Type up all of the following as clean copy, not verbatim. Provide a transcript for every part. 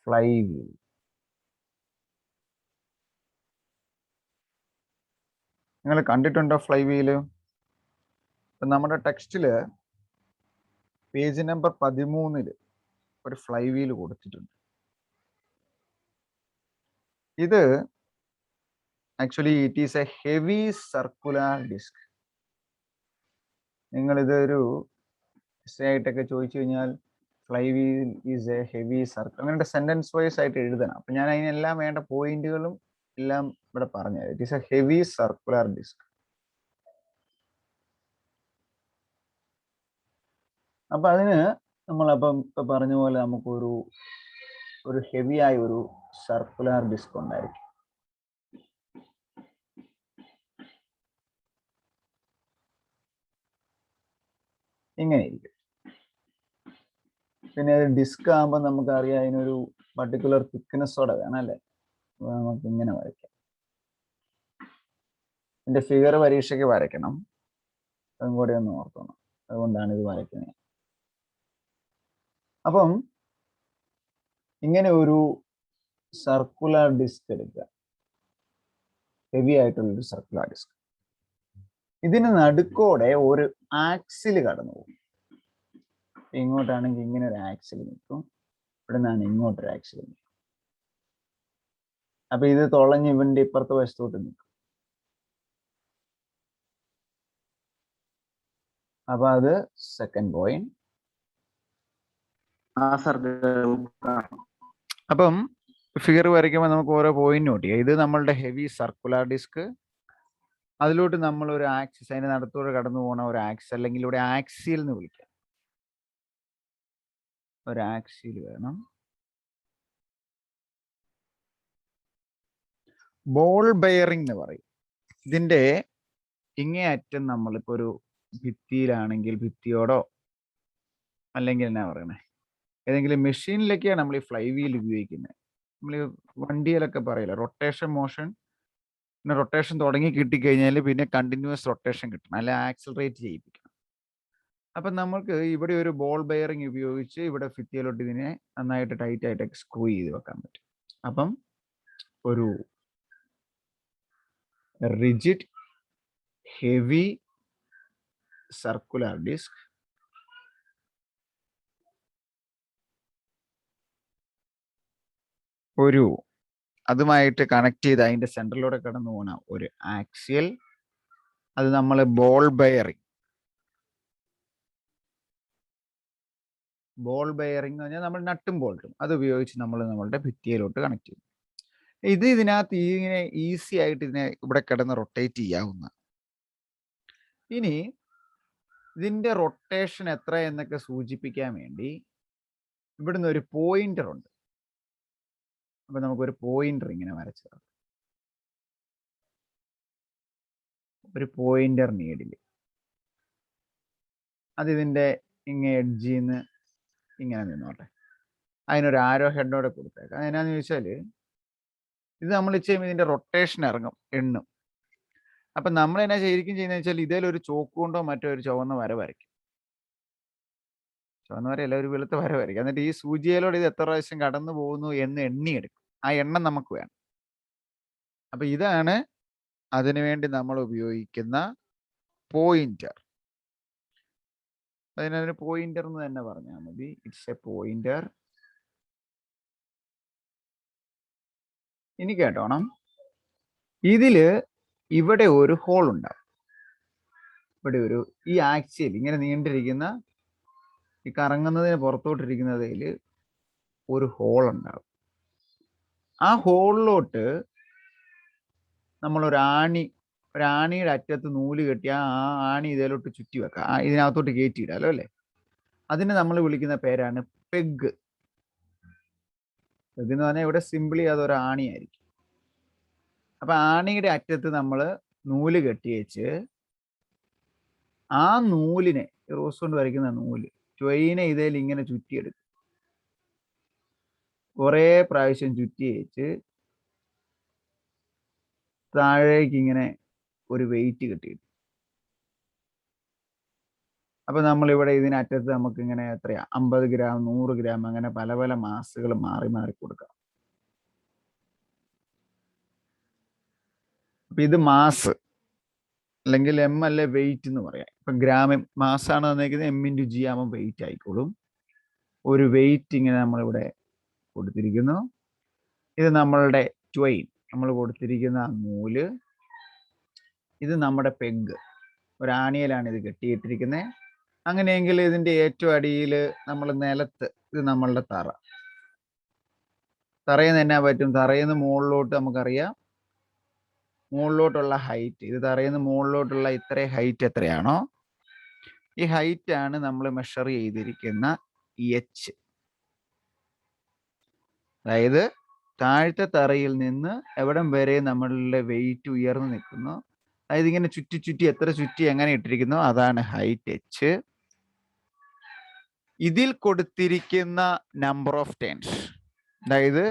flywheel. നിങ്ങൾ കണ്ടിട്ടുണ്ടോ ഫ്ലൈവീല്? നമ്മുടെ ടെക്സ്റ്റില് പേജ് നമ്പർ 13 ഒരു ഫ്ലൈവീൽ കൊടുത്തിട്ടുണ്ട്. ഇത് actually it is a heavy circular disc. നിങ്ങളിതൊരു ആയിട്ടൊക്കെ ചോദിച്ചു കഴിഞ്ഞാൽ flywheel is a heavy circle, അങ്ങനെ സെന്റൻസ് വൈസ് ആയിട്ട് എഴുതണം. അപ്പൊ ഞാൻ അതിനെല്ലാം വേണ്ട പോയിന്റുകളും എല്ലാം ഇവിടെ പറഞ്ഞു. It is a heavy circular disc. അപ്പൊ അതിന് നമ്മളപ്പം ഇപ്പൊ പറഞ്ഞ പോലെ നമുക്കൊരു ഹെവി ആയ ഒരു സർക്കുലർ ഡിസ്ക് ഉണ്ടായിരിക്കും. ഇങ്ങനെ ഇരിക്കും. പിന്നെ ഡിസ്ക് ആകുമ്പോൾ നമുക്കറിയാം അതിനൊരു പർട്ടിക്കുലർ തിക്നെസ്സോടെ വേണം അല്ലേ? നമുക്ക് ഇങ്ങനെ വരയ്ക്കാം. ഇതിന്റെ ഫിഗർ പരീക്ഷയ്ക്ക് വരയ്ക്കണം, അതും കൂടെ ഒന്ന് ഓർക്കണം. അതുകൊണ്ടാണ് ഇത് വരയ്ക്കുന്നത്. അപ്പം ഇങ്ങനെ ഒരു സർക്കുലർ ഡിസ്ക് എടുക്കുക, ഹെവി ആയിട്ടുള്ളൊരു സർക്കുലർ ഡിസ്ക്. ഇതിന് നടുക്കോടെ ഒരു ആക്സിൽ കടന്നു പോകും. ഇങ്ങോട്ടാണെങ്കിൽ ഇങ്ങനെ ഒരു ആക്സിൽ നിൽക്കും, ഇവിടെ നിന്നാണ് ഇങ്ങോട്ടൊരു ആക്സിൽ നിൽക്കും. അപ്പൊ ഇത് തുളഞ്ഞ് ഇവന്റെ ഇപ്പുറത്തെ വശത്തോട്ട് നിൽക്കും. അപ്പൊ അത് സെക്കൻഡ് പോയിന്റ്. അപ്പം ഫിഗർ വരയ്ക്കുമ്പോൾ നമുക്ക് ഓരോ പോയിന്റ് നോട്ട് ചെയ്യാം. ഇത് നമ്മളുടെ ഹെവി സർക്കുലർ ഡിസ്ക്. അതിലോട്ട് നമ്മൾ ഒരു ആക്സിസ്, അതിന്റെ നടത്തോടെ കടന്നു പോകണ ഒരു ആക്സിസ്, അല്ലെങ്കിൽ ഇവിടെ ആക്സിൽ എന്ന് വിളിക്കാം. ഒരു ആക്സിൽ വേണം. ബോൾ ബെയറിംഗ് എന്ന് പറയും. ഇതിന്റെ ഇങ്ങേ അറ്റം നമ്മളിപ്പോ ഒരു ഭിത്തിയിലാണെങ്കിൽ ഭിത്തിയോടോ അല്ലെങ്കിൽ എന്നാ പറയണേ, ഏതെങ്കിലും മെഷീനിലൊക്കെയാണ് നമ്മൾ ഈ ഫ്ലൈ വീൽ ഉപയോഗിക്കുന്നത്. നമ്മൾ വണ്ടിയിലൊക്കെ പറയില്ല റൊട്ടേഷൻ മോഷൻ. പിന്നെ റൊട്ടേഷൻ തുടങ്ങി കിട്ടിക്കഴിഞ്ഞാൽ പിന്നെ കണ്ടിന്യൂസ് റൊട്ടേഷൻ കിട്ടണം, അല്ലെ ആക്സിലറേറ്റ് ചെയ്യിപ്പിക്കണം. അപ്പം നമുക്ക് ഇവിടെ ഒരു ബോൾ ബെയറിംഗ് ഉപയോഗിച്ച് ഇവിടെ ഭിത്തിയിലോട്ട് ഇതിനെ നന്നായിട്ട് ടൈറ്റ് ആയിട്ട് സ്ക്രൂ ചെയ്ത് വെക്കാൻ പറ്റും. അപ്പം ഒരു റിജിഡ് ഹെവി സർക്കുലർ ഡിസ്ക് ഒരു അതുമായിട്ട് കണക്ട് ചെയ്ത് അതിന്റെ സെന്ററിലൂടെ കടന്നു പോണ ഒരു ആക്സിയൽ, അത് നമ്മൾ ബോൾ ബെയറിംഗ് എന്ന് പറഞ്ഞാൽ നമ്മൾ നട്ടും ബോൾട്ടും അത് ഉപയോഗിച്ച് നമ്മൾ നമ്മളുടെ ഭിത്തിയിലോട്ട് കണക്ട് ചെയ്യും. ഇതിനകത്ത് ഇങ്ങനെ ഈസി ആയിട്ട് ഇതിനെ ഇവിടെ കിടന്ന് റൊട്ടേറ്റ് ചെയ്യാവുന്ന. ഇനി ഇതിന്റെ റൊട്ടേഷൻ എത്ര എന്നൊക്കെ സൂചിപ്പിക്കാൻ വേണ്ടി ഇവിടുന്ന് ഒരു പോയിന്റർ ഉണ്ട്. അപ്പൊ നമുക്കൊരു പോയിന്റർ ഇങ്ങനെ വരച്ചു, ഒരു പോയിന്റർ നീഡില് അത് ഇതിന്റെ ഇങ്ങനെ എഡ്ജിൽ നിന്ന് ഇങ്ങനെ നിന്നോട്ടെ. അതിനൊരു ആരോ ഹെഡോടെ കൊടുത്തേക്കാം. അതെന്നാന്ന് ചോദിച്ചാൽ ഇത് നമ്മൾ ചെയ്യുമ്പോൾ ഇതിന്റെ റൊട്ടേഷൻ എണ്ണും. അപ്പൊ നമ്മൾ എന്നാ ശരിക്കും ചെയ്യുന്നത് വെച്ചാൽ ഇതിലൊരു ചോക്ക് കൊണ്ടോ മറ്റോ ഒരു ചുവന്ന വര വരയ്ക്കും. ചുവന്ന വരയല്ല, ഒരു വെളുത്ത വര വരയ്ക്കും. എന്നിട്ട് ഈ സൂചിയിലൂടെ ഇത് എത്ര പ്രാവശ്യം കടന്നു പോകുന്നു എന്ന് എണ്ണിയെടുക്കും. ആ എണ്ണം നമുക്ക് വേണം. അപ്പൊ ഇതാണ് അതിനുവേണ്ടി നമ്മൾ ഉപയോഗിക്കുന്ന പോയിന്റർ. അതിനൊരു പോയിന്റർ എന്ന് തന്നെ പറഞ്ഞാൽ മതി. It's A pointer. ഇനി കേട്ടോണം, ഇതില് ഇവിടെ ഒരു ഹോൾ ഉണ്ടാവും. ഇവിടെ ഈ ആക്സിൽ ഇങ്ങനെ നീണ്ടിരിക്കുന്ന ഈ കറങ്ങുന്നതിന് പുറത്തോട്ടിരിക്കുന്നതിൽ ഒരു ഹോൾ ഉണ്ടാവും. ആ ഹോളിലോട്ട് നമ്മൾ ഒരാണിയുടെ അറ്റത്ത് നൂല് കെട്ടി ആ ആണി ഇതിലോട്ട് ചുറ്റി വെക്കാം. ഇതിനകത്തോട്ട് കയറ്റിയിടാലോ അല്ലേ? അതിനെ നമ്മൾ വിളിക്കുന്ന പേരാണ് പെഗ്. പെഗ് എന്ന് പറഞ്ഞാൽ ഇവിടെ സിമ്പിളി അതൊരു ആണിയായിരിക്കും. അപ്പൊ ആണിയുടെ അറ്റത്ത് നമ്മൾ നൂല് കെട്ടി വെച്ച് ആ നൂലിനെ, റോസ് കൊണ്ട് വരയ്ക്കുന്ന നൂല് ട്വയിനെ ഇതിൽ ഇങ്ങനെ ചുറ്റിയെടുക്കും. കുറേ പ്രാവശ്യം ചുറ്റി വെച്ച് താഴേക്ക് ഇങ്ങനെ ഒരു വെയിറ്റ് കിട്ടിയിട്ട് അപ്പൊ നമ്മളിവിടെ ഇതിനറ്റത്ത് നമുക്ക് ഇങ്ങനെ എത്രയാ 50 ഗ്രാം 100 ഗ്രാം അങ്ങനെ പല പല മാസുകൾ മാറി മാറി കൊടുക്കാം. അപ്പൊ ഇത് മാസ് അല്ലെങ്കിൽ എം അല്ലെ വെയിറ്റ് എന്ന് പറയാം. ഇപ്പൊ ഗ്രാം മാസാണ് തന്നിരിക്കുന്നത്, M×G ആകുമ്പോൾ വെയിറ്റ് ആയിക്കോളും. ഒരു വെയിറ്റ് ഇങ്ങനെ നമ്മളിവിടെ കൊടുത്തിരിക്കുന്നു. ഇത് നമ്മളുടെ ട്വെയിൻ, നമ്മൾ കൊടുത്തിരിക്കുന്ന നൂല്. ഇത് നമ്മുടെ പെഗ്, ഒരു ആണിയിലാണ് ഇത് കെട്ടിയിട്ടിരിക്കുന്നത്. അങ്ങനെയെങ്കിൽ ഇതിന്റെ ഏറ്റവും അടിയിൽ നമ്മൾ നിലത്ത്, ഇത് നമ്മളുടെ തറ. തറയിൽ നിന്ന് എന്നാ പറ്റും? തറയിൽ നിന്ന് മുകളിലോട്ട് നമുക്കറിയാം മുകളിലോട്ടുള്ള ഹൈറ്റ്, ഇത് തറയിൽ നിന്ന് മുകളിലോട്ടുള്ള ഇത്രയും ഹൈറ്റ് എത്രയാണോ, ഈ ഹൈറ്റ് ആണ് നമ്മൾ മെഷർ ചെയ്തിരിക്കുന്ന എച്ച്. അതായത് താഴത്തെ തറയിൽ നിന്ന് എവിടം വരെ നമ്മളുടെ വെയിറ്റ് ഉയർന്നു നിൽക്കുന്നു, അതായത് ഇങ്ങനെ ചുറ്റി ചുറ്റി എത്ര ചുറ്റി എങ്ങനെ ഇട്ടിരിക്കുന്നു, അതാണ് ഹൈറ്റ് എച്ച്. ഇതിൽ കൊടുത്തിരിക്കുന്ന നമ്പർ ഓഫ് ടേൺസ്, അതായത്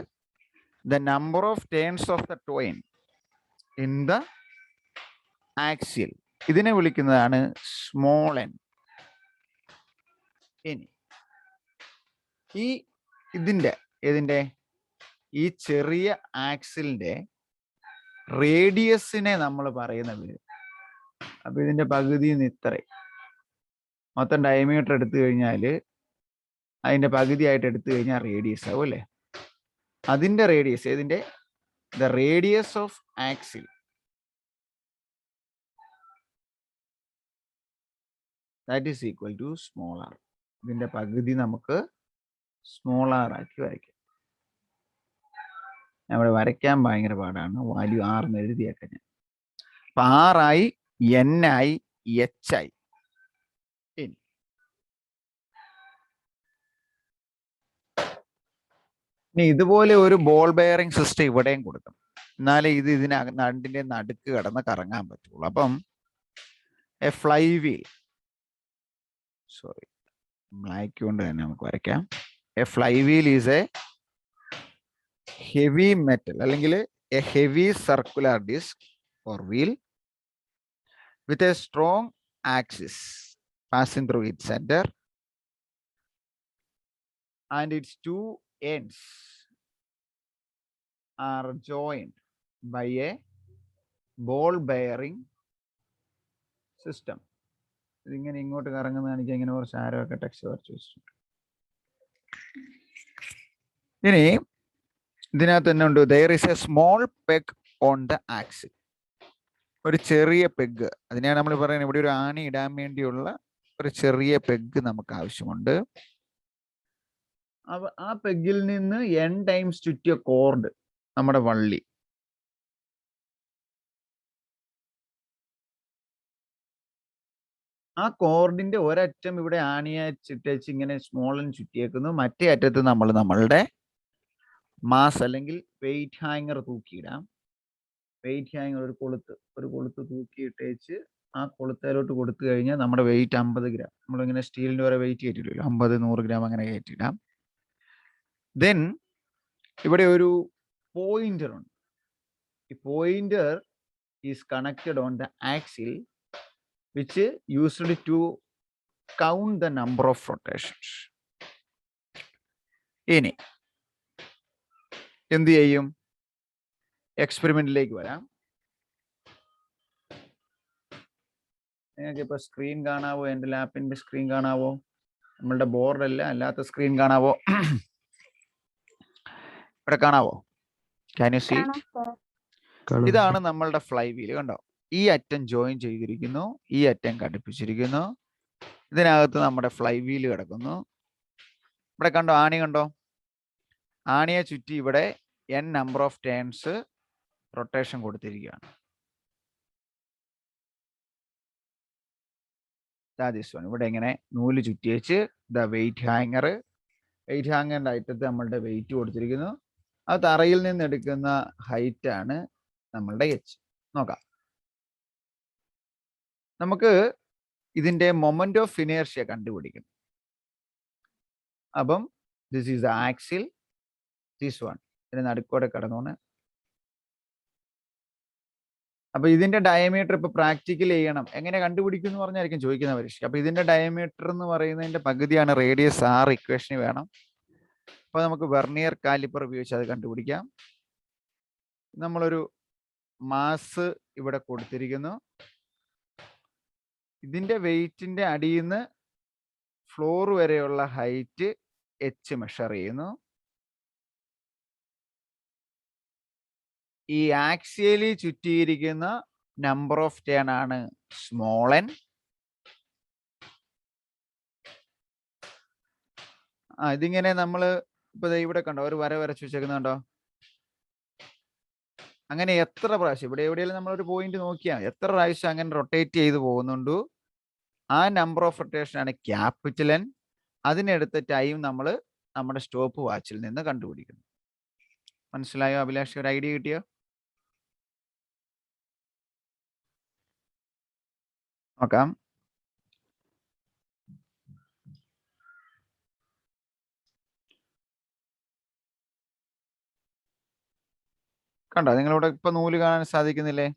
the number of turns of the twine in the axle, ഇതിനെ വിളിക്കുന്നതാണ് സ്മോൾ എൻ. ഇനി ഇതിന്റെ ഈ ചെറിയ ആക്സിലിന്റെ റേഡിയസിനെ നമ്മൾ പറയുന്നത്, അപ്പൊ ഇതിന്റെ പകുതി ഇത്ര മൊത്തം ഡയമീറ്റർ എടുത്തു കഴിഞ്ഞാൽ അതിന്റെ പകുതിയായിട്ട് എടുത്തു കഴിഞ്ഞാൽ റേഡിയസ് ആവും അല്ലേ? അതിന്റെ റേഡിയസ്, ഇതിന്റെ the radius of axle that is equal to small R. ഇതിന്റെ പകുതി നമുക്ക് സ്മോൾ ആർ ആക്കി വരയ്ക്കാം. അവിടെ വരയ്ക്കാൻ ഭയങ്കര പാടാണ്, വാല്യൂ ആർ എന്ന് എഴുതിയേക്കാം ഞാൻ. അപ്പൊ ആറായി, എൻ ആയി, എച്ച് ആയി. ഇനി ഇതുപോലെ ഒരു ബോൾ ബെയറിംഗ് സിസ്റ്റം ഇവിടെയും കൊടുക്കണം, എന്നാലേ ഇത് ഇതിന്റെ നടുക്ക് കടന്ന് കറങ്ങാൻ പറ്റുള്ളൂ. അപ്പം a flywheel, sorry black കൊണ്ട് തന്നെ നമുക്ക് വരയ്ക്കാം. A flywheel is a heavy metal അല്ലെങ്കിൽ a heavy circular disc or wheel with a strong axis passing through its centre and its two ends are joined by a ball bearing system. ഇതിങ്ങനെ ഇങ്ങോട്ട് കറങ്ങുന്ന കാണിക്കാൻ ഇങ്ങനെ കുറച്ച് ആരൊക്കെ text വരച്ച് വെച്ചിട്ടുണ്ട്. ഇനി ഇതിനകത്ത് തന്നെ ഉണ്ട്, there is a small peg on the axis. ഒരു ചെറിയ പെഗ്, അതിനെയാണ് നമ്മൾ പറയുന്നത് ഇവിടെ ഒരു ആണി ഇടാൻ വേണ്ടിയുള്ള ഒരു ചെറിയ പെഗ് നമുക്ക് ആവശ്യമുണ്ട്. ആ പെഗിൽ നിന്ന് n ടൈംസ് ചുറ്റിയ കോർഡ് നമ്മുടെ വള്ളി. ആ കോർഡിന്റെ ഒരറ്റം ഇവിടെ ആണിയച്ചിട്ടേച്ച് ഇങ്ങനെ സ്മോൾ എൻ ചുറ്റിയേക്കുന്നു, മറ്റേ അറ്റത്ത് നമ്മൾ നമ്മളുടെ മാസ് അല്ലെങ്കിൽ വെയിറ്റ് ഹാങ്ങർ തൂക്കിയിടാം. വെയിറ്റ് ഹാങ്ങർ ഒരു കൊളുത്ത് തൂക്കിയിട്ടേച്ച് ആ കൊളുത്തേലോട്ട് കൊടുത്തു കഴിഞ്ഞാൽ നമ്മുടെ വെയിറ്റ് 50 ഗ്രാം, നമ്മളിങ്ങനെ സ്റ്റീലിന്റെ വരെ വെയിറ്റ് കയറ്റിയിട്ടില്ല, 50-100 ഗ്രാം അങ്ങനെ കയറ്റിയിടാം. ദെൻ ഇവിടെ ഒരു പോയിന്റർ ഉണ്ട്. ഈ pointer is connected on the axle which used to count the number of rotations. ഇനി എന്ത് ചെയ്യും? എക്സ്പെരിമെന്റിലേക്ക് വരാം. നിങ്ങൾക്ക് ഇപ്പൊ സ്ക്രീൻ കാണാവോ? എൻ്റെ ലാപ്പിന്റെ സ്ക്രീൻ കാണാവോ? നമ്മളുടെ ബോർഡല്ല, അല്ലാത്ത സ്ക്രീൻ കാണാവോ? ഇവിടെ കാണാവോ? Can you see it? ഇതാണ് നമ്മളുടെ ഫ്ലൈ വീൽ. കണ്ടോ? ഈ അറ്റം ജോയിൻ ചെയ്തിരിക്കുന്നു, ഈ അറ്റം ഘടിപ്പിച്ചിരിക്കുന്നു. ഇതിനകത്ത് നമ്മുടെ ഫ്ലൈ വീൽ കിടക്കുന്നു. ഇവിടെ കണ്ടോ? ആണി കണ്ടോ? ആണിയെ ചുറ്റി ഇവിടെ n number of turns rotation കൊടുത്തിരിക്കുകയാണ്. ഇവിടെ ഇങ്ങനെ നൂല് ചുറ്റി വെച്ച് ദ വെയിറ്റ് ഹാങ്ങറിന്റെ അറ്റത്ത് നമ്മളുടെ വെയിറ്റ് കൊടുത്തിരിക്കുന്നു. ആ തറയിൽ നിന്ന് എടുക്കുന്ന ഹൈറ്റ് ആണ് നമ്മളുടെ എച്ച്. നോക്കാം, നമുക്ക് ഇതിന്റെ മൊമെന്റ് ഓഫ് ഇനേർഷ്യ കണ്ടുപിടിക്കണം. അപ്പം this is the axle, this one ഇതിന് നടുക്കോടെ കടന്നോണ്. അപ്പൊ ഇതിന്റെ ഡയമീറ്റർ ഇപ്പൊ പ്രാക്ടിക്കൽ ചെയ്യണം, എങ്ങനെ കണ്ടുപിടിക്കും എന്ന് പറഞ്ഞായിരിക്കും ചോദിക്കുന്ന പരീക്ഷ. അപ്പൊ ഇതിന്റെ ഡയമീറ്റർ എന്ന് പറയുന്നതിന്റെ പകുതിയാണ് റേഡിയസ് ആർ, ഇക്വേഷന് വേണം. അപ്പൊ നമുക്ക് വെർണിയർ കാലിപ്പർ ഉപയോഗിച്ച് അത് കണ്ടുപിടിക്കാം. നമ്മളൊരു മാസ് ഇവിടെ കൊടുത്തിരിക്കുന്നു. ഇതിന്റെ വെയിറ്റിന്റെ അടിയിൽ നിന്ന് ഫ്ലോർ വരെയുള്ള ഹൈറ്റ് h മെഷർ ചെയ്യുന്നു. ഈ ആക്സിയലി ചുറ്റിയിരിക്കുന്ന നമ്പർ ഓഫ് ടേൺ ആണ് സ്മോൾ n. ഇതിങ്ങനെ നമ്മൾ ഇപ്പൊ ഇവിടെ കണ്ടോ, ഒരു വര വരച്ച് വെച്ചേക്കുന്നുണ്ടോ? അങ്ങനെ എത്ര പ്രാവശ്യം ഇവിടെ എവിടെയെങ്കിലും നമ്മളൊരു പോയിന്റ് നോക്കിയാൽ എത്ര പ്രാവശ്യം അങ്ങനെ റൊട്ടേറ്റ് ചെയ്ത് പോകുന്നുണ്ടോ, ആ നമ്പർ ഓഫ് റൊട്ടേഷൻ ആണ് ക്യാപിറ്റൽ N. അതിനെടുത്ത ടൈം നമ്മൾ നമ്മുടെ സ്റ്റോപ്പ് വാച്ചിൽ നിന്ന് കണ്ടുപിടിക്കുന്നു. മനസ്സിലായോ അഭിലാഷ്? ഒരു ഐഡിയ കിട്ടിയോ? നോക്കാം. കണ്ടോ, നിങ്ങളിവിടെ ഇപ്പൊ നൂല് കാണാൻ സാധിക്കുന്നില്ലേ?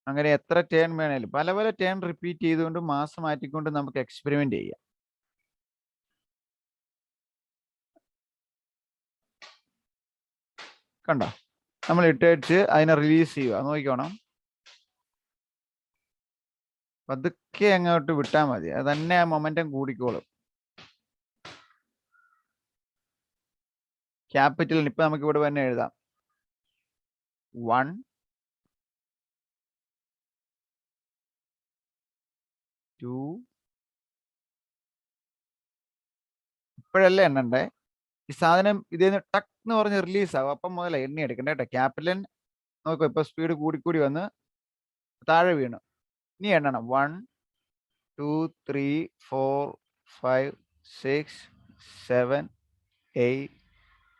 അങ്ങനെ എത്ര ടേൺ വേണേലും പല പല ടേൺ റിപ്പീറ്റ് ചെയ്തുകൊണ്ട് മാസം മാറ്റിക്കൊണ്ട് നമുക്ക് എക്സ്പെരിമെന്റ് ചെയ്യാം. കണ്ടോ, നമ്മൾ ഇട്ടേച്ച് അതിനെ റിലീസ് ചെയ്യുക. നോക്കിക്കോണം, പതുക്കെ അങ്ങോട്ട് വിട്ടാൽ മതി, അത് തന്നെ ആ മൊമെന്റം കൂടിക്കോളും. ക്യാപിറ്റൽ ഇപ്പൊ നമുക്ക് ഇവിടെ തന്നെ എഴുതാം. 1 2 ഇപ്പോഴല്ലേ എണ്ണണ്ടേ, ഈ സാധനം ഇതിന് ടക്ക് എന്ന് പറഞ്ഞ് റിലീസ് ആവും. അപ്പം മുതൽ എണ്ണി എടുക്കണ്ട കേട്ടോ. ക്യാപിറ്റൽ നോക്കൂ, ഇപ്പൊ സ്പീഡ് കൂടി വന്ന് താഴെ വീണു. ഇനി എണ്ണണം. 1 2 3 4 5 6 7 8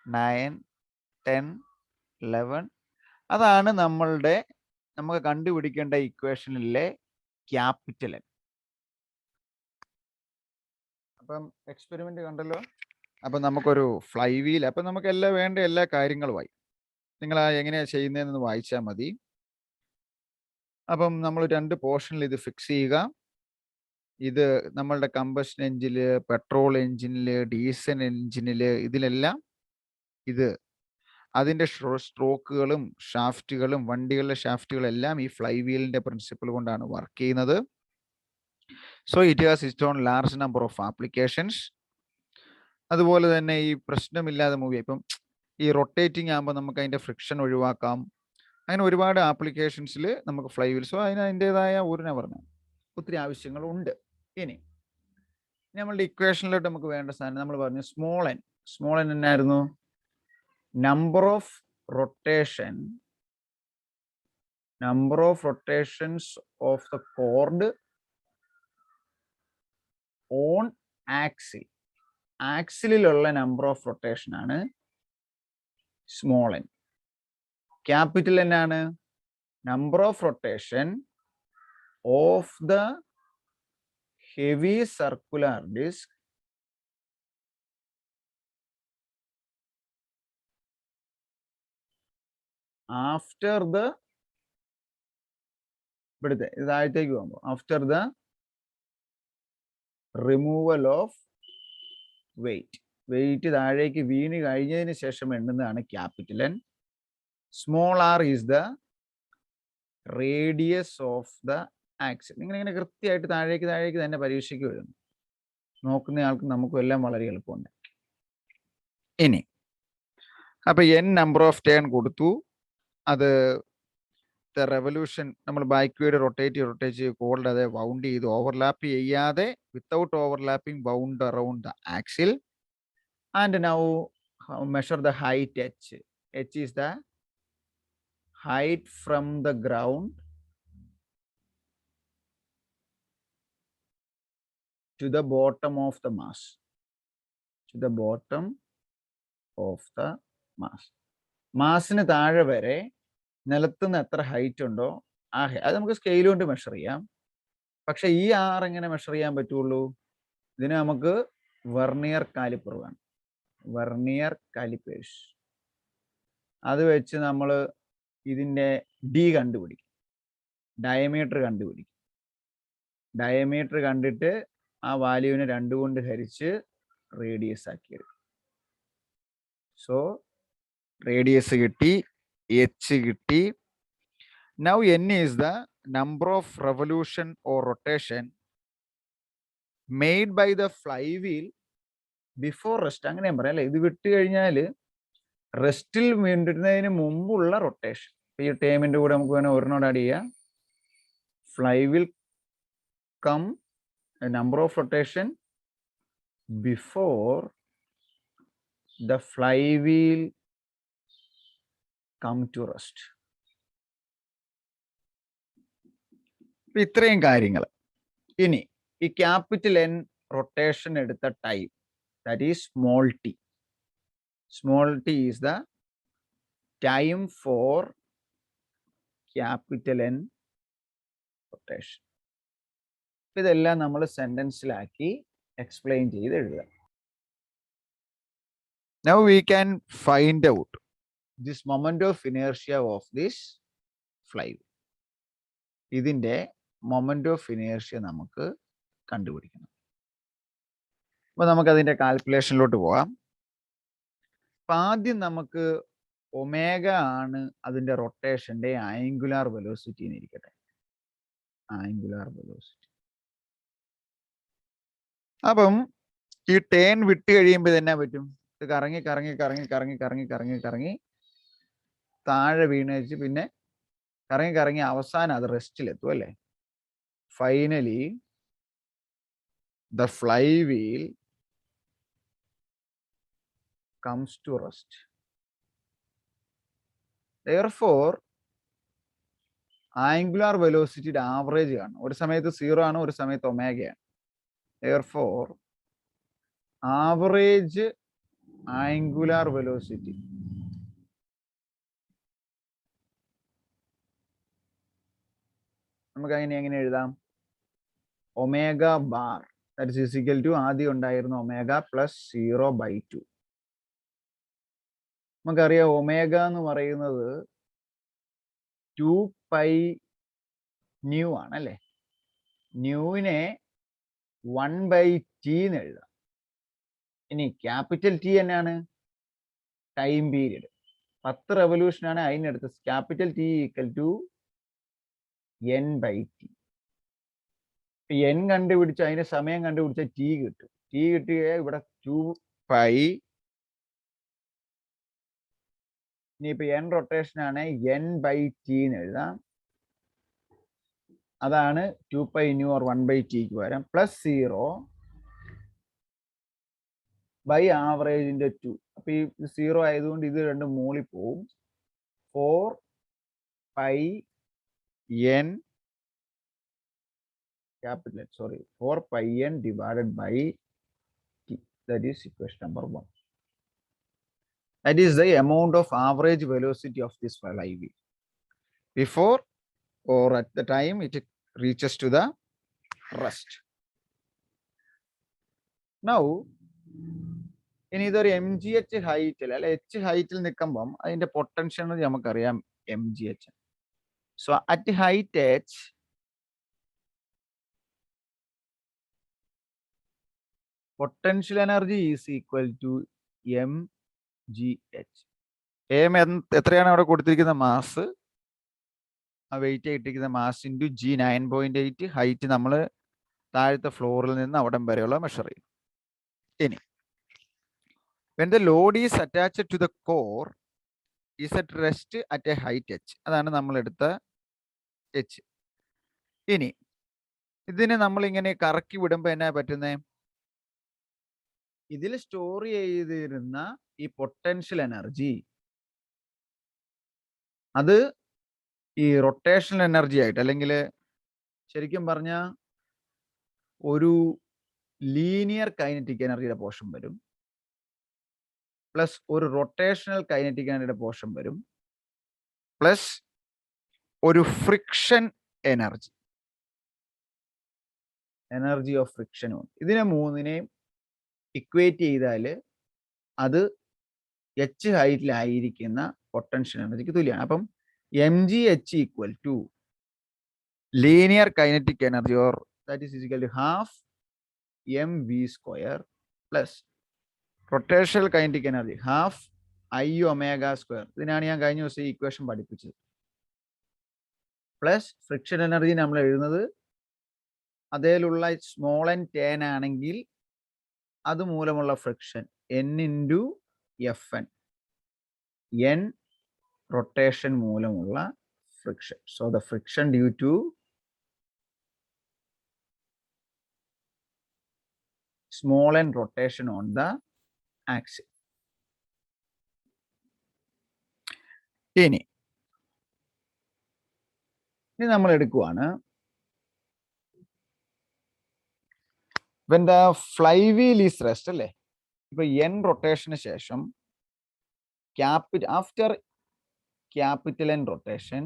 9 10 11. അതാണ് നമുക്ക് കണ്ടുപിടിക്കേണ്ട ഇക്വേഷനിലെ ക്യാപിറ്റൽ N. അപ്പം എക്സ്പെരിമെന്റ് കണ്ടല്ലോ. അപ്പം നമുക്കൊരു ഫ്ലൈ വീൽ, അപ്പം നമുക്ക് വേണ്ട എല്ലാ കാര്യങ്ങളുമായി. നിങ്ങൾ എങ്ങനെയാ ചെയ്യുന്നതെന്ന് വായിച്ചാൽ മതി. അപ്പം നമ്മൾ 2 പോർഷനിൽ ഇത് ഫിക്സ് ചെയ്യുക. ഇത് നമ്മളുടെ കമ്പഷൻ എഞ്ചിനില്, പെട്രോൾ എഞ്ചിനില്, ഡീസൽ എഞ്ചിനില്, ഇതിലെല്ലാം ഇത് അതിൻ്റെ സ്ട്രോക്കുകളും ഷാഫ്റ്റുകളും വണ്ടികളുടെ ഷാഫ്റ്റുകളെല്ലാം ഈ ഫ്ലൈ വീലിന്റെ പ്രിൻസിപ്പിൾ കൊണ്ടാണ് വർക്ക് ചെയ്യുന്നത്. So it has it's on large number of applications. അതുപോലെ തന്നെ ഈ പ്രശ്നമില്ലാതെ മൂവ് ചെയ്യും. ഇപ്പം ഈ റൊട്ടേറ്റിംഗ് ആകുമ്പോൾ നമുക്ക് അതിൻ്റെ ഫ്രിക്ഷൻ ഒഴിവാക്കാം. അങ്ങനെ ഒരുപാട് ആപ്ലിക്കേഷൻസിൽ നമുക്ക് ഫ്ലൈ വീൽ. സോ അതിൻ്റെതായ പറഞ്ഞു ഒത്തിരി ആവശ്യങ്ങളുണ്ട്. ഇനി നമ്മളുടെ ഇക്വേഷനിലോട്ട് നമുക്ക് വേണ്ട സാധനം നമ്മൾ പറഞ്ഞു സ്മോൾ n. സ്മോൾ n എന്നായിരുന്നു? Number of rotations of the cord on axle. ആക്സിലുള്ള നമ്പർ ഓഫ് റൊട്ടേഷൻ ആണ് സ്മോൾ n. ക്യാപിറ്റൽ N ആണ് number of rotation of the heavy circular disk after the ഇതാഴത്തേക്ക് പോകുമ്പോൾ after the removal of weight താഴേക്ക് വീണ് കഴിഞ്ഞതിന് ശേഷം എണ്ണുന്നതാണ് capital N. Small r is the radius of the axle. നിങ്ങളിങ്ങനെ കൃത്യമായിട്ട് താഴേക്ക് തന്നെ പരീക്ഷയ്ക്ക് വരുന്നു. നോക്കുന്ന ആൾക്ക് നമുക്കും എല്ലാം വളരെ എളുപ്പമുണ്ട്. ഇനി അപ്പൊ n നമ്പർ ഓഫ് ടേൺ കൊടുത്തു. അത് റെവല്യൂഷൻ നമ്മൾ ബാക്ക്വേർഡ് റൊട്ടേറ്റ് കോൾഡ് അതെ വൗണ്ട് ചെയ്ത് ഓവർലാപ്പ് ചെയ്യാതെ without overlapping wound around the axle. And now measure the height h. h is the height from the ground to the bottom of the mass. മാസിന് താഴെ വരെ നിലത്തുനിന്ന് എത്ര height ഉണ്ടോ അത് നമുക്ക് scale കൊണ്ട് മെഷർ ചെയ്യാം. പക്ഷെ ഈ ആർ എങ്ങനെ മെഷർ ചെയ്യാൻ പറ്റുള്ളൂ? ഇതിന് നമുക്ക് വെർണിയർ കാലിപ്പർ വേണം. Vernier callipers. അത് വെച്ച് നമ്മൾ ഇതിൻ്റെ ഡി കണ്ടുപിടിക്കും, ഡയമീറ്റർ കണ്ടുപിടിക്കും. ഡയമീറ്റർ കണ്ടിട്ട് ആ വാല്യൂവിനെ 2 കൊണ്ട് ഹരിച്ച് റേഡിയസ് ആക്കിയെടുക്കും. സോ റേഡിയസ് കിട്ടി, എച്ച് കിട്ടി. Now n is the number of revolution or rotation made by the flywheel before rest. അങ്ങനെ പറയാം അല്ലേ? ഇത് വിട്ട് കഴിഞ്ഞാൽ റെസ്റ്റിൽ വീണ്ടുന്നതിന് മുമ്പുള്ള റൊട്ടേഷൻ. ഈ ടേമിന്റെ കൂടെ നമുക്ക് വേണേൽ ഒരെണ്ണോട് ആഡ് ചെയ്യാം. Flywheel come number of rotation before the flywheel come to rest. ഇത്രയും കാര്യങ്ങൾ. ഇനി ഈ ക്യാപിറ്റൽ എൻ റൊട്ടേഷൻ എടുത്ത time, that is small T. Small T is the time for capital N rotation. ഇതെല്ലാം നമ്മൾ സെന്റൻസിലാക്കി എക്സ്പ്ലെയിൻ ചെയ്ത് എഴുതുക. Now we can find out this moment of inertia of this flywheel. ഇതിന്റെ മൊമെന്റ് ഓഫ് ഇനേർഷ്യ നമുക്ക് കണ്ടുപിടിക്കണം. അപ്പൊ നമുക്ക് അതിന്റെ കാൽക്കുലേഷനിലോട്ട് പോകാം. അപ്പൊ ആദ്യം നമുക്ക് ഒമേഗ ആണ് അതിന്റെ റൊട്ടേഷന്റെ ആംഗുലാർ വെലോസിറ്റി എന്നിരിക്കട്ടെ. Angular velocity. അപ്പം ഈ ടേൺ വിട്ട് കഴിയുമ്പോൾ തന്നെ പറ്റും, ഇത് കറങ്ങി കറങ്ങി കറങ്ങി കറങ്ങി കറങ്ങി കറങ്ങി കറങ്ങി താഴെ വീണേച്ച് പിന്നെ കറങ്ങി കറങ്ങി അവസാനം അത് റെസ്റ്റിലെത്തും അല്ലേ? Finally the flywheel comes to rest. Therefore angular velocity average ആണ്. ഒരു സമയത്ത് 0 ആണ്, ഒരു സമയത്ത് ഒമേഗയാണ്. Therefore average angular velocity നമുക്ക് എങ്ങനെ എഴുതാം? Omega bar that is equal to ആദ്യം ഉണ്ടായിരുന്ന ഒമേഗ പ്ലസ് 0/2. നമുക്കറിയാം ഒമേഗ എന്ന് പറയുന്നത് 2π ന്യൂ ആണ് അല്ലേ? ന്യൂവിനെ 1/t എന്ന് എഴുതാം. ഇനി ക്യാപിറ്റൽ ടി എന്നാണ്? Time period. 10 റെവല്യൂഷൻ ആണ് അതിനടുത്ത്. Capital T equal to n/t. n കണ്ടുപിടിച്ച് അതിന്റെ സമയം കണ്ടുപിടിച്ച ടി കിട്ടും. ടി കിട്ടുക ഇവിടെ 2π. ഇനിയിപ്പോ n റൊട്ടേഷൻ ആണ് n/t എന്ന് എഴുതാം. അതാണ് 2π ന്യൂ ഓർ 1/t പകരം പ്ലസ് 0/ആവറേജിന്റെ 2. അപ്പൊ ഈ 0 ആയതുകൊണ്ട് ഇത് രണ്ടും മൂളി പോവും. 4πn capital sorry 4πn divided by t. That is equation number 1. That is the amount of average velocity of this flywheel before or at the time it reaches to the rest. Now ഇനി ഇതൊരു mgh ഹൈറ്റിൽ അല്ലെ h ഹൈറ്റിൽ നിൽക്കുമ്പം അതിന്റെ potential നമുക്കറിയാം mgh. So at height h potential energy is equal to mgh. എത്രയാണ് അവിടെ കൊടുത്തിരിക്കുന്ന മാസ്? ആ വെയിറ്റ് ആയിട്ടിരിക്കുന്ന മാസ് ഇൻറ്റു g 9.8. ഹൈറ്റ് നമ്മൾ താഴത്തെ ഫ്ലോറിൽ നിന്ന് അവിടം വരെയുള്ള മെഷർ ചെയ്യും. ഇനി when the load is attached to the core is at rest at a height h. അതാണ് നമ്മൾ എടുത്ത h. ഇനി ഇതിനെ നമ്മൾ ഇങ്ങനെ കറക്കി വിടുമ്പോൾ എന്നാ പറ്റുന്നേ? ഇതിൽ സ്റ്റോർ ചെയ്തിരുന്ന ഈ പൊട്ടൻഷ്യൽ എനർജി അത് ഈ റൊട്ടേഷണൽ എനർജി ആയിട്ട്, അല്ലെങ്കിൽ ശരിക്കും പറഞ്ഞ ഒരു ലീനിയർ കൈനറ്റിക് എനർജിയുടെ പോർഷൻ വരും, പ്ലസ് ഒരു റൊട്ടേഷണൽ കൈനറ്റിക് എനർജിയുടെ പോർഷൻ വരും, പ്ലസ് ഒരു ഫ്രിക്ഷൻ എനർജി. എനർജി ഓഫ് ഫ്രിക്ഷനും ഉണ്ട്. ഇതിനെ മൂന്നിനെയും ഇക്വേറ്റ് ചെയ്താൽ അത് എച്ച് ഹൈറ്റിലായിരിക്കുന്ന പൊട്ടൻഷ്യൽ എനർജിക്ക് തുല്യമാണ്. അപ്പം mgh equal to linear kinetic energy or that is equal to half mv square plus rotational kinetic energy half i omega square. ഇതിനാണ് ഞാൻ കഴിഞ്ഞ ദിവസം ഈ ഇക്വേഷൻ പഠിപ്പിച്ചത്. പ്ലസ് ഫ്രിക്ഷൻ എനർജി നമ്മൾ എഴുതുന്നത് അതേലുള്ള സ്മോൾ n tan ആണെങ്കിൽ അത് മൂലമുള്ള friction n into Fn, n rotation മൂലമുള്ള friction. So the friction due to small n rotation on the axis. ഇനി നമ്മൾ എടുക്കുവാണ് when the flywheel is rest അല്ലേ, ഇപ്പൊ n റൊട്ടേഷന് ശേഷം after capital N rotation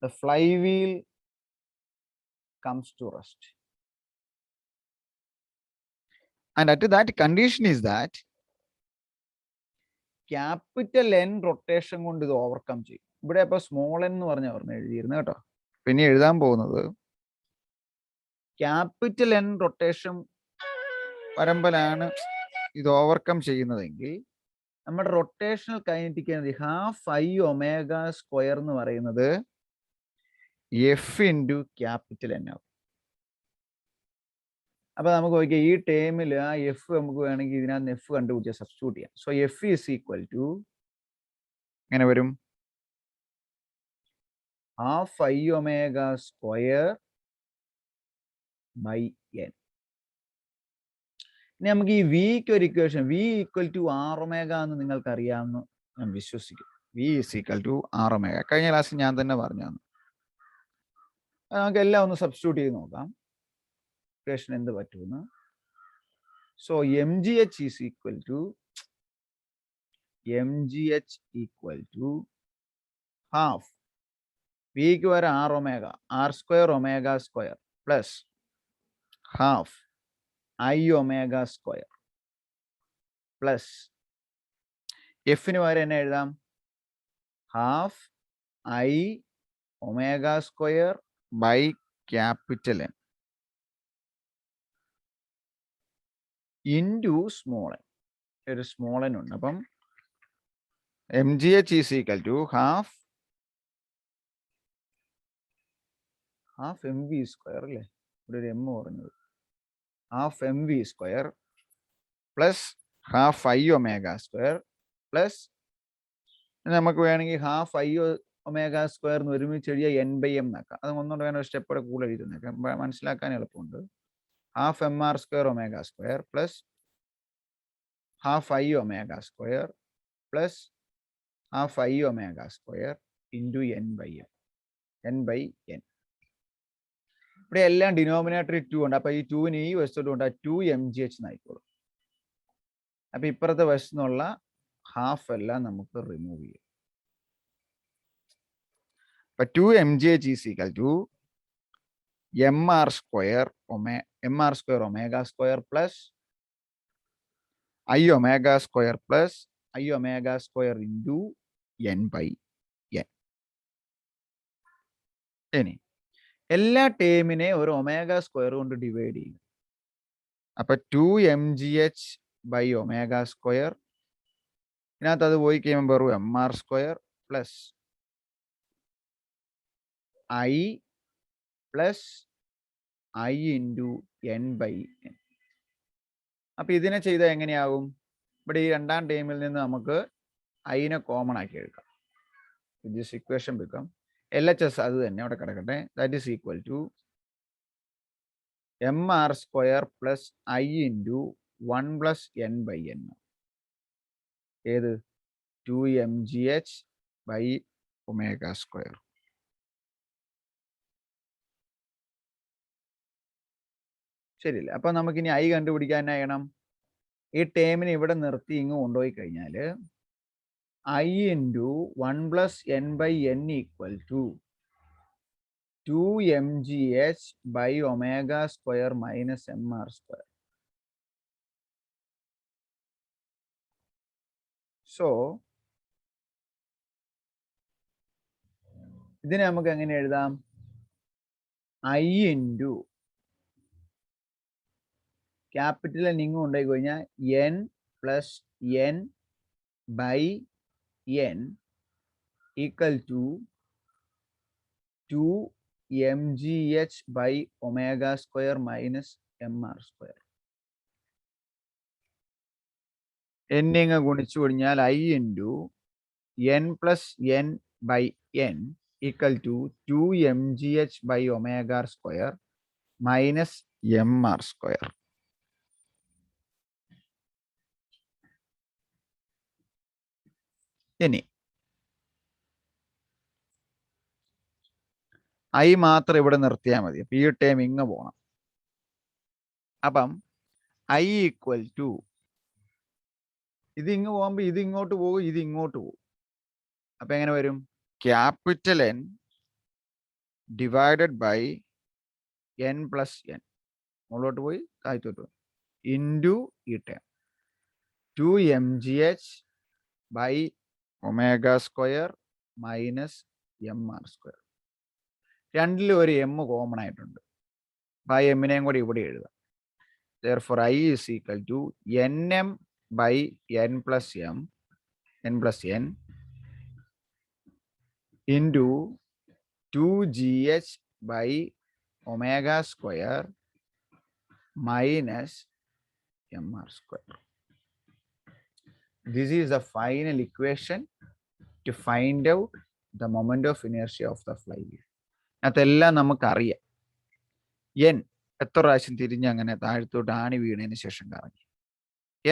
the flywheel comes to rest, and at that condition is that capital N rotation കൊണ്ട് ഇത് overcome ചെയ്യും. ഇവിടെ ഇപ്പൊ സ്മോൾ n എന്ന് പറഞ്ഞ എഴുതിയിരുന്നു കേട്ടോ. പിന്നെ എഴുതാൻ പോകുന്നത് ക്യാപിറ്റൽ N റൊട്ടേഷൻ വരുമ്പോഴാണ് ഇത് ഓവർകം ചെയ്യുന്നതെങ്കിൽ നമ്മുടെ rotational kinetic energy half i omega square എന്ന് പറയുന്നത് F ഇൻറ്റു ക്യാപിറ്റൽ N ആവും. അപ്പൊ നമുക്ക് നോക്കിയാൽ ഈ ടേമിൽ ആ എഫ് നമുക്ക് വേണമെങ്കിൽ ഇതിനകത്ത് എഫ് കണ്ടുപിടിച്ചാൽ സബ്സ്റ്റിറ്റ്യൂട്ട് ചെയ്യാം. So F is equal to എങ്ങനെ വരും? Half i omega square by n. ഇനി നമുക്ക് ഈ വിക്ക് ഒരു equation v equal to R omega എന്ന് നിങ്ങൾക്ക് അറിയാമെന്ന് ഞാൻ വിശ്വസിക്കും. v is equal to R omega. കഴിഞ്ഞ ക്ലാസ്സിൽ ഞാൻ തന്നെ പറഞ്ഞു തന്നു. നമുക്ക് എല്ലാം ഒന്ന് സബ്സ്റ്റിറ്റ്യൂട്ട് ചെയ്ത് നോക്കാം ഇക്വേഷൻ എന്ത് പറ്റുമെന്ന്. So mgh is equal to half വിക്ക് വരെ R omega R square omega square plus half i omega square plus എഫിന് വരെ എന്നെ എഴുതാം half i omega square by capital N into small n. ഒരു സ്മോൾ n ഉണ്ട്. അപ്പം mgh is equal to half mv square അല്ലേ, ഇവിടെ ഒരു m പറഞ്ഞത്, half mv square plus half i omega square plus നമുക്ക് വേണമെങ്കിൽ ഹാഫ് i ഒമേഗ സ്ക്വയർ എന്ന് ഒരുമിച്ച് എഴുതിയ n/m എന്നാക്കാം. അത് ഒന്നുകൊണ്ട് വേണം ഒരു സ്റ്റെപ്പോടെ കൂടുതൽ എഴുതുന്നേക്കാം, മനസ്സിലാക്കാൻ എളുപ്പമുണ്ട്. Half mr square omega square plus half i omega square plus half i omega square into n/m. n/n. ഇവിടെ എല്ലാം ഡിനോമിനേറ്റർ 2 ഉണ്ട്. അപ്പൊ ഈ 2ന് ഈ വശത്തോട്ട് കൊണ്ട് 2mgh എന്നായിക്കോളും. അപ്പൊ ഇപ്പുറത്തെ വശത്തുനിന്നുള്ള ഹാഫ് എല്ലാം നമുക്ക് റിമൂവ് ചെയ്യാം. അപ്പൊ 2mgh is equal to mr square omega square plus i omega square plus i omega square into n/n. ഇനി എല്ലാ ടേമിനെ ഒരു ഒമേഗ സ്ക്വയർ കൊണ്ട് ഡിവൈഡ് ചെയ്യും. അപ്പൊ 2mgh ബൈ ഒമേഗ സ്ക്വയർ, ഇതിനകത്ത് അത് പോയി കഴിയുമ്പോൾ വെറും mr square plus i plus i into n/n. അപ്പൊ ഇതിനെ ചെയ്താൽ എങ്ങനെയാവും? ഇവിടെ ഈ രണ്ടാം ടേമിൽ നിന്ന് നമുക്ക് ഐനെ കോമൺ ആക്കി എടുക്കാം. ദിസ് ഇക്വേഷൻ ബിക്കം LHS അത് തന്നെ അവിടെ കിടക്കട്ടെ. That is equal to mr square plus i into 1 plus n/n. ഏത്? 2mgh ബൈ ഒമേഗ സ്ക്വയർ. ശരിയല്ലേ? അപ്പൊ നമുക്കിനി i കണ്ടുപിടിക്കാനായണം. ഈ ടേമിനെ ഇവിടെ നിർത്തി ഇങ്ങ് കൊണ്ടുപോയി കഴിഞ്ഞാൽ i into 1 plus n/n equal to 2mgh by omega square minus mr square. So ഇതിനെ നമുക്ക് എങ്ങനെ എഴുതാം? I into ക്യാപിറ്റൽ N ഇങ്ങ് കൊണ്ടുപോയി കഴിഞ്ഞാൽ n plus n by n equal to 2mgh by omega square minus mr square. n ഇങ്ങ് ഗുണിച്ചു കഴിഞ്ഞാൽ I into n plus n by n equal to 2mgh by omega square minus mr square. ഇനി I മാത്രം ഇവിടെ നിർത്തിയാൽ മതി. അപ്പൊ ഈ term ഇങ്ങ് പോകണം. അപ്പം I ഈക്വൽ ടു ഇത് ഇങ്ങ് പോകുമ്പോൾ ഇത് ഇങ്ങോട്ട് പോകും, ഇത് ഇങ്ങോട്ട് പോകും. അപ്പൊ എങ്ങനെ വരും? Capital N divided by n plus n മുകളിലോട്ട് പോയി താഴത്തോട്ട് പോയി ഇൻറ്റു ഈ ടേം 2mgh ബൈ omega square minus mr square. രണ്ടിലും ഒരു m കോമൺ ആയിട്ടുണ്ട്. ബൈ എമ്മിനെയും കൂടി ഇവിടെ എഴുതാം. Therefore I is equal to nm by n plus n into 2gh by omega square minus mr square. This is the final equation to find out the moment of inertia of the flywheel. അതെല്ലാം നമുക്കറിയാം. n എത്ര പ്രാവശ്യം തിരിഞ്ഞ് അങ്ങനെ താഴത്തോട്ട് ആണി വീണതിന് ശേഷം കറങ്ങി.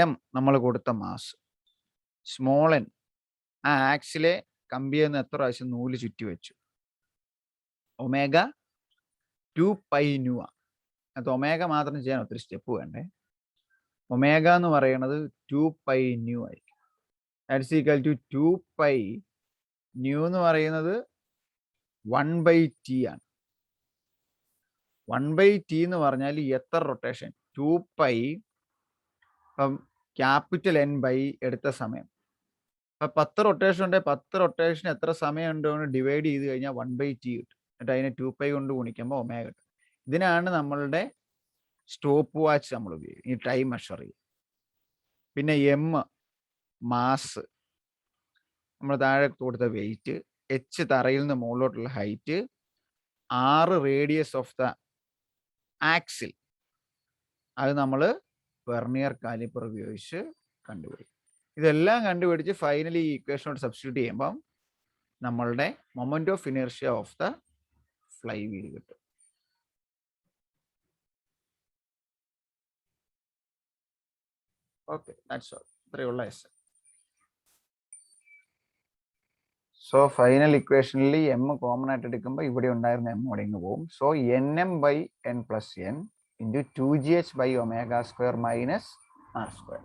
m നമ്മൾ കൊടുത്ത മാസ്. സ്മോൾ n ആ ആക്സിലെ കമ്പിയിൽ നിന്ന് എത്ര പ്രാവശ്യം നൂല് ചുറ്റി വെച്ചു. ഒമേഗ 2π ന്യൂ ആണ്. അത് ഒമേഗ മാത്രം ചെയ്യാൻ ഒത്തിരി സ്റ്റെപ്പ് വേണ്ടേ. ഒമേഗ എന്ന് പറയുന്നത് 2π ന്യൂ ആയിരിക്കും. ദാറ്റ്സ് ഈക്വൽ ടു 2π ന്യൂ എന്ന് പറയുന്നത് 1/t ആണ്. 1/t എന്ന് പറഞ്ഞാൽ എത്ര റൊട്ടേഷൻ? 2π ഇപ്പം ക്യാപിറ്റൽ N ബൈ എടുത്ത സമയം. അപ്പം 10 റൊട്ടേഷൻ ഉണ്ടെങ്കിൽ 10 റൊട്ടേഷൻ എത്ര സമയം ഉണ്ടോ ഡിവൈഡ് ചെയ്ത് കഴിഞ്ഞാൽ 1/t കിട്ടും. എന്നിട്ട് അതിനെ 2π കൊണ്ട് ഗുണിക്കുമ്പോൾ ഒമേഗ കിട്ടും. ഇതിനാണ് നമ്മളുടെ സ്റ്റോപ്പ് വാച്ച് നമ്മൾ ഉപയോഗിക്കും ഈ ടൈം മെഷർ ചെയ്യും. പിന്നെ m മാസ്, നമ്മൾ താഴെ കൊടുത്ത വെയിറ്റ്, h തറയിൽ നിന്ന് മുകളിലോട്ടുള്ള height, 6 radius of the axle, അത് നമ്മൾ വെർനിയർ കാലിപ്പർ ഉപയോഗിച്ച് കണ്ടുപിടിക്കും. ഇതെല്ലാം കണ്ടുപിടിച്ച് ഫൈനലി ഈ ഇക്വേഷനോട് സബ്സ്റ്റിറ്റ്യൂട്ട് ചെയ്യുമ്പം നമ്മളുടെ moment of inertia of the flywheel കിട്ടും. Okay, that's all. ഇത്രയുള്ള എസ്. സോ ഫൈനൽ ഇക്വേഷനിൽ m കോമൺ ആയിട്ട് എടുക്കുമ്പോൾ ഇവിടെ ഉണ്ടായിരുന്ന m ഇവിടെ ഇങ്ങ് പോകും. So nm by n plus n into 2gh by omega square minus r square.